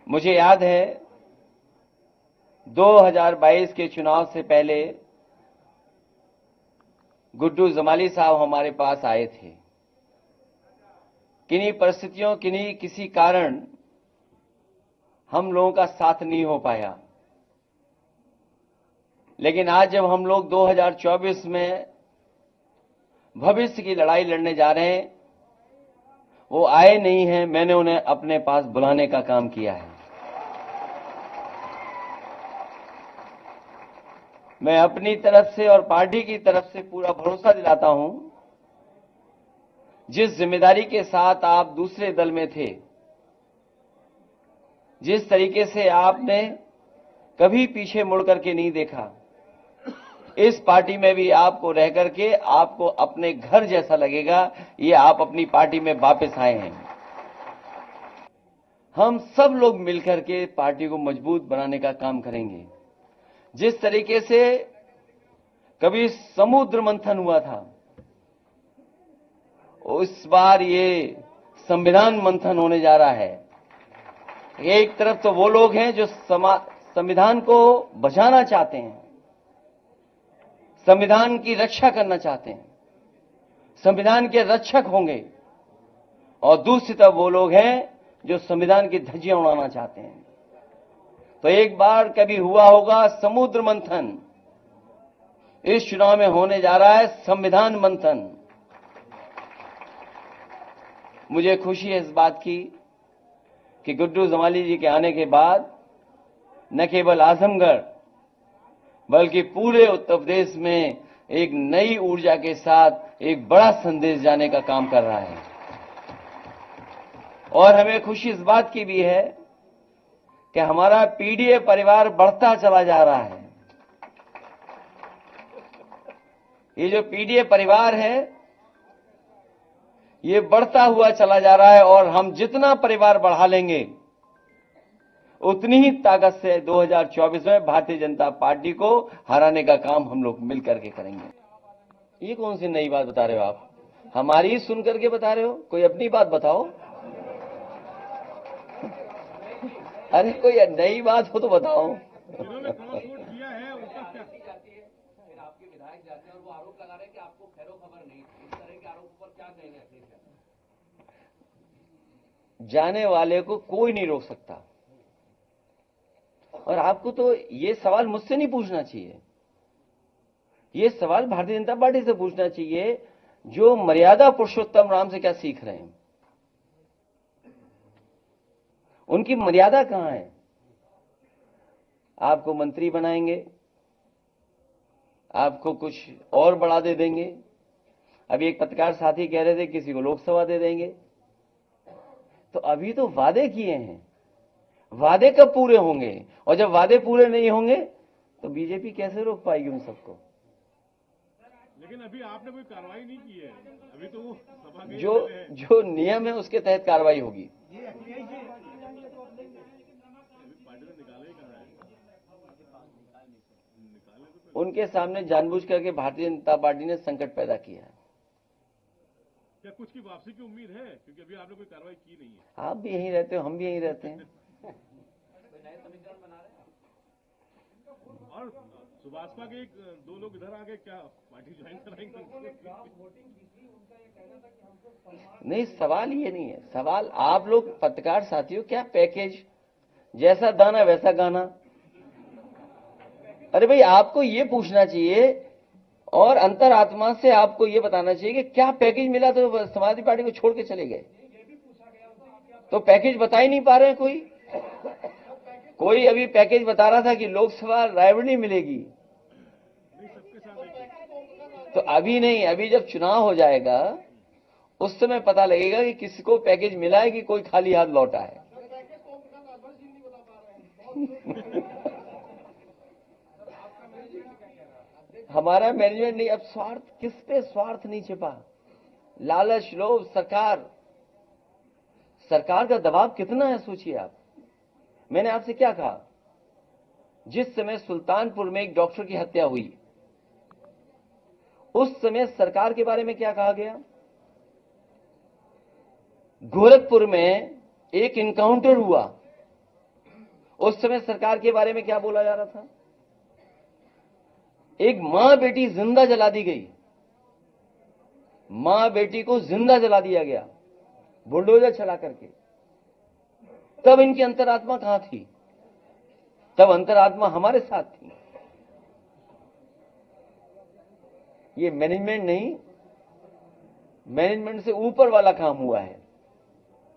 मुझे याद है 2022 के चुनाव से पहले गुड्डू जमाली साहब हमारे पास आए थे। किन्हीं परिस्थितियों किसी कारण हम लोगों का साथ नहीं हो पाया, लेकिन आज जब हम लोग 2024 में भविष्य की लड़ाई लड़ने जा रहे हैं, वो आए नहीं हैं, मैंने उन्हें अपने पास बुलाने का काम किया है। मैं अपनी तरफ से और पार्टी की तरफ से पूरा भरोसा दिलाता हूं, जिस जिम्मेदारी के साथ आप दूसरे दल में थे, जिस तरीके से आपने कभी पीछे मुड़ करके नहीं देखा, इस पार्टी में भी आपको रह करके आपको अपने घर जैसा लगेगा। ये आप अपनी पार्टी में वापस आए हैं। हम सब लोग मिलकर के पार्टी को मजबूत बनाने का काम करेंगे। जिस तरीके से कभी समुद्र मंथन हुआ था, इस बार ये संविधान मंथन होने जा रहा है। एक तरफ तो वो लोग हैं जो संविधान को बचाना चाहते हैं, संविधान की रक्षा करना चाहते हैं, संविधान के रक्षक होंगे, और दूसरी तरफ वो लोग हैं जो संविधान की धज्जियां उड़ाना चाहते हैं। तो एक बार कभी हुआ होगा समुद्र मंथन, इस चुनाव में होने जा रहा है संविधान मंथन। मुझे खुशी है इस बात की कि गुड्डू जमाली जी के आने के बाद न केवल आजमगढ़ बल्कि पूरे उत्तर प्रदेश में एक नई ऊर्जा के साथ एक बड़ा संदेश जाने का काम कर रहा है। और हमें खुशी इस बात की भी है कि हमारा पीडीए परिवार बढ़ता चला जा रहा है। ये जो पीडीए परिवार है, ये बढ़ता हुआ चला जा रहा है, और हम जितना परिवार बढ़ा लेंगे उतनी ही ताकत से 2024 में भारतीय जनता पार्टी को हराने का काम हम लोग मिलकर के करेंगे। ये कौन सी नई बात बता रहे हो आप? हमारी ही सुन करके बता रहे हो? कोई अपनी बात बताओ। अरे कोई नई बात हो तो बताओ। आपके विधायक जाते हैं और वो आरोप लगा रहे हैं कि आपको खैरो खबर नहीं, इस तरह के आरोप पर क्या कहेंगे? जाने वाले को कोई नहीं रोक सकता, और आपको तो ये सवाल मुझसे नहीं पूछना चाहिए, ये सवाल भारतीय जनता पार्टी से पूछना चाहिए, जो मर्यादा पुरुषोत्तम राम से क्या सीख रहे हैं। उनकी मर्यादा कहां है? आपको मंत्री बनाएंगे, आपको कुछ और बढ़ा दे देंगे। अभी एक पत्रकार साथी कह रहे थे किसी को लोकसभा दे देंगे। तो अभी तो वादे किए हैं, वादे कब पूरे होंगे? और जब वादे पूरे नहीं होंगे तो बीजेपी कैसे रोक पाएगी उन सबको? लेकिन अभी आपने कोई कार्रवाई नहीं की है, अभी तो वो सभा के जो नियम है उसके तहत कार्रवाई होगी। उनके सामने जानबूझ करके भारतीय जनता पार्टी ने संकट पैदा किया है। क्या कुछ की वापसी की उम्मीद है? क्योंकि अभी आपने कोई कार्रवाई की नहीं है। आप भी यहीं रहते हो, हम भी यहीं रहते हैं। नए समीकरण बना रहे हैं और सुभाषपा के दो लोग इधर आ गए, क्या पार्टी ज्वाइन कराएंगे? नहीं, सवाल ये नहीं है। सवाल आप लोग पत्रकार साथियों, क्या पैकेज, जैसा दाना वैसा गाना। अरे भाई, आपको ये पूछना चाहिए और अंतरात्मा से आपको ये बताना चाहिए कि क्या पैकेज मिला तो समाजवादी पार्टी को छोड़ के चले गए। तो पैकेज बता ही नहीं पा रहे हैं। कोई अभी पैकेज बता रहा था कि लोकसभा रायबरेली मिलेगी। तो अभी नहीं, अभी जब चुनाव हो जाएगा उस समय पता लगेगा कि किसको पैकेज मिला है कि कोई खाली हाथ लौटा है। हमारा मैनेजमेंट नहीं। अब स्वार्थ, किस पे स्वार्थ नहीं छिपा? लालच, लोभ, सरकार का दबाव कितना है सोचिए आप। मैंने आपसे क्या कहा? जिस समय सुल्तानपुर में एक डॉक्टर की हत्या हुई, उस समय सरकार के बारे में क्या कहा गया? गोरखपुर में एक इनकाउंटर हुआ, उस समय सरकार के बारे में क्या बोला जा रहा था? एक मां बेटी जिंदा जला दी गई, मां बेटी को जिंदा जला दिया गया बुलडोजर चला करके। तब इनकी अंतरात्मा कहां थी? तब अंतरात्मा हमारे साथ थी। ये मैनेजमेंट नहीं, मैनेजमेंट से ऊपर वाला काम हुआ है।